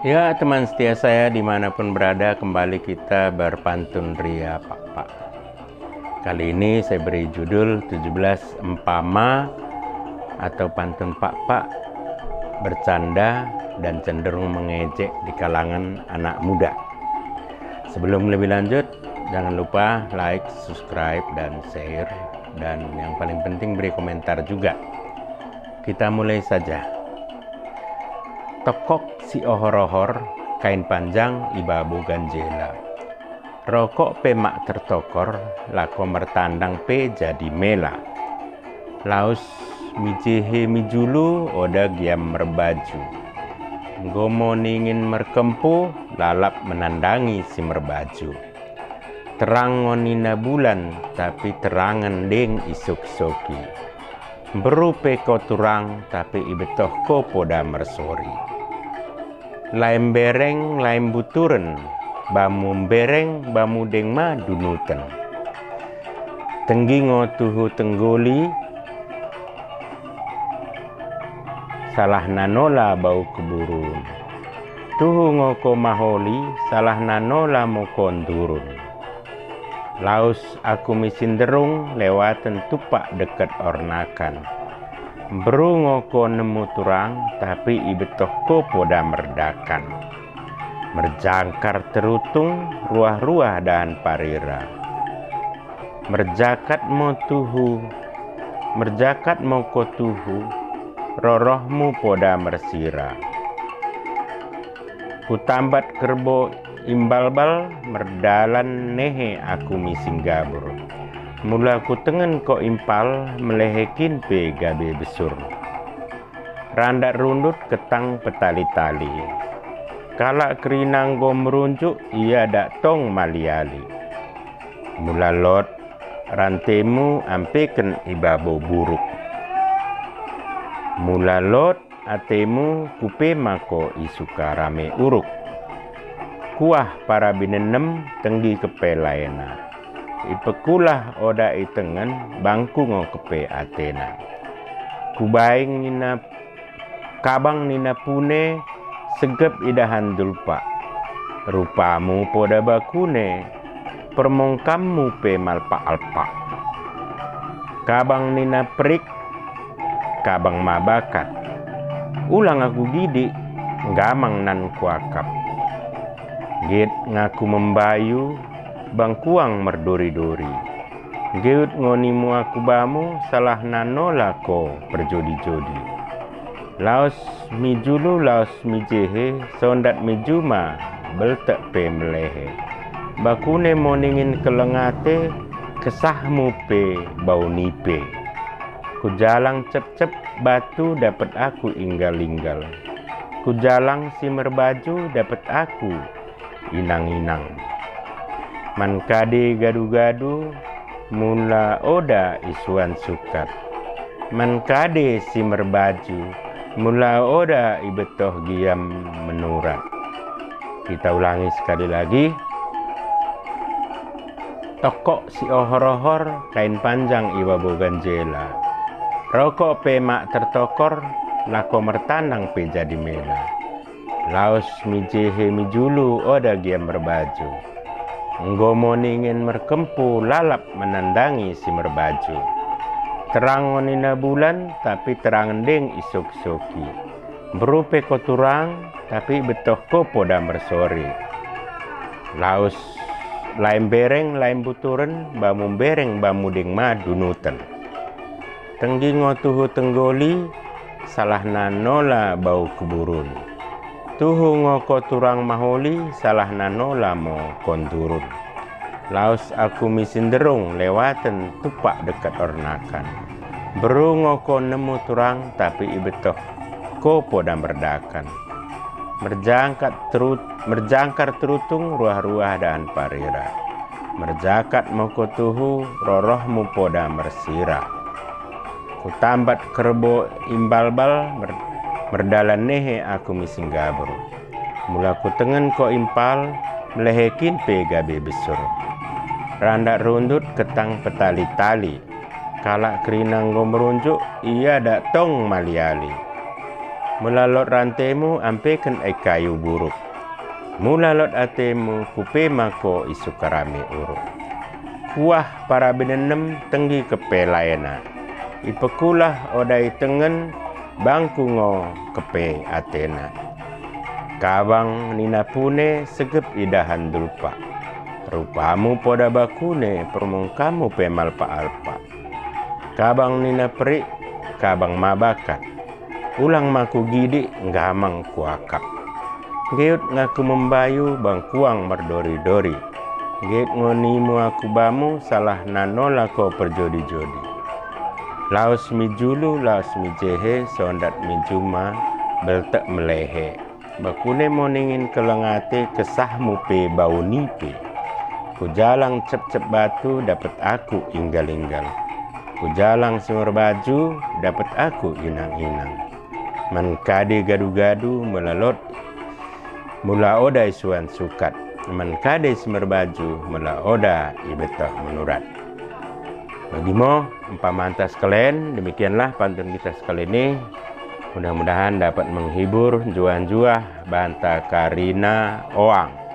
Ya, teman setia saya dimanapun berada, kembali kita berpantun ria Pak. Kali ini saya beri judul 17 empama atau pantun Pak bercanda dan cenderung mengejek di kalangan anak muda. Sebelum lebih lanjut, jangan lupa like, subscribe, dan share. Dan yang paling penting beri komentar juga. Kita mulai saja. Tokok si ohor-ohor, kain panjang ibabu ganjela. Rokok pe mak tertokor, lako mertandang pe jadi mela. Laus mijehe mijulu, oda giam merbaju. Gomo ningin merkempu, lalap menandangi si merbaju. Terang ngonina bulan, tapi terangan deng isuk-soki. Berupe ko turang, tapi ibetoh ko poda mersori. Laim bereng, laim buturen, bamu bereng, bamu dengma dunuten. Tenggi ngotuhu tenggoli, salah nanola bau keburun. Tuhu ngoko maholi, salah nanola mokon turun. Laus aku misinderung, lewaten tupak dekat ornakan. Berungoko nemu turang, tapi ibetoh ko poda merdakan. Merjangkar terutung, ruah-ruah dan parira. Merjakat mo ko tuhu, rorohmu poda mersira. Kutambat kerbo imbalbal, merdalan nehe aku misinggabur. Mula ku tengen ko impal, melehekin pe gabe besur. Randak rundut ketang petali-tali. Kalak kerinang go merunjuk, ia dak tong maliali. Mula lot, rantemu ampeken ibabo buruk. Mula lot, atemu kupe mako isuka rame uruk. Kuah para binenem tenggi kepelaena. Ipekulah oda itengen bangku ngokepe Athena. Kubaing nina kabang nina pune segep idahan dulpa. Rupamu poda bakune permongkammu pe malpa alpa. Kabang nina perik kabang mabakat. Ulang aku gidi gamang nan kuakap. Git ngaku membayu bangkuang merdori-dori. Geut ngonimu aku bamu, salah nanola ko perjodi-jodi. Laos mijulu laos mijehe, sondat mijuma, beltek pe melehe. Bakune moningin kelengate, kesahmu pe bau nipe. Kujalang cep-cep batu dapat aku inggal-inggal. Kujalang si merbaju dapat aku inang-inang. Man kade gadu-gadu, mula oda isuan sukat. Man kade si merbaju, mula oda ibetoh giam menurat. Kita ulangi sekali lagi. Tokok si ohor-ohor, kain panjang ibabu ganjela. Rokok pe mak tertokor, lako mertandang pe jadi mela. Laos mijehe mijulu, oda giam berbaju. Nggomo ningin merkempu, lalap menandangi si merbaju. Terang ngonina bulan, tapi terang deng isuk-suki. Berupe ko turang, tapi betoh ko poda mersori. Laus laim bereng, laim buturen, bamu bereng, bamu dengma dunuten. Tenggi ngotuhu tenggoli, salah nanola bau keburun. Tuhu ngoko turang maholi, salah nanola mo konturun. Laos aku misinderung, lewaten tupak dekat ornakan. Beru ngoko nemu turang, tapi ibetoh ko poda merdakan. merjangkar terutung ruah-ruah dan parira. Merjakat mokotuhu rorohmu poda mersira. Kutambat kerbo imbalbal merdalan nehe aku misinggabur. Mula ku tengen ko impal melehekin pe gabe besur. Randak rundut ketang petali-tali. Kalak kerinang merunjuk ia dak tong maliali. Melalot rantemu ampeken kayu buruk. Mulalot atemu kupe mako isu karami uruk. Kuah para benenem tenggi kepelayana. Ipekulah odai tengen bangku ngo kepe atena. Kabang nina pune segep idahan dulpa. Rupamu poda bakune permungkamu pemalpa alpa. Kabang nina perik, kabang mabakat. Ulang maku gidi ngamang kuakap. Geut ngaku membayu bangkuang merdori-dori. Geut ngonimu aku bamu salah nanola ko perjodi-jodi. Laos mi julu, laos mi jehe, sondat mi juma, beltek melehe. Bakune moningin kelengate kesahmu pe bau nipe. Ku jalang cep-cep batu dapat aku inggal-inggal. Ku jalang sumur baju dapat aku inang-inang. Menkade gadu-gadu melalot mula oda isuan sukat. Menkade sumur baju mula oda ibetah menurat. Bagimo empamantas kalian, demikianlah pantun kita sekali ini. Mudah-mudahan dapat menghibur juan-juah banta karina oang.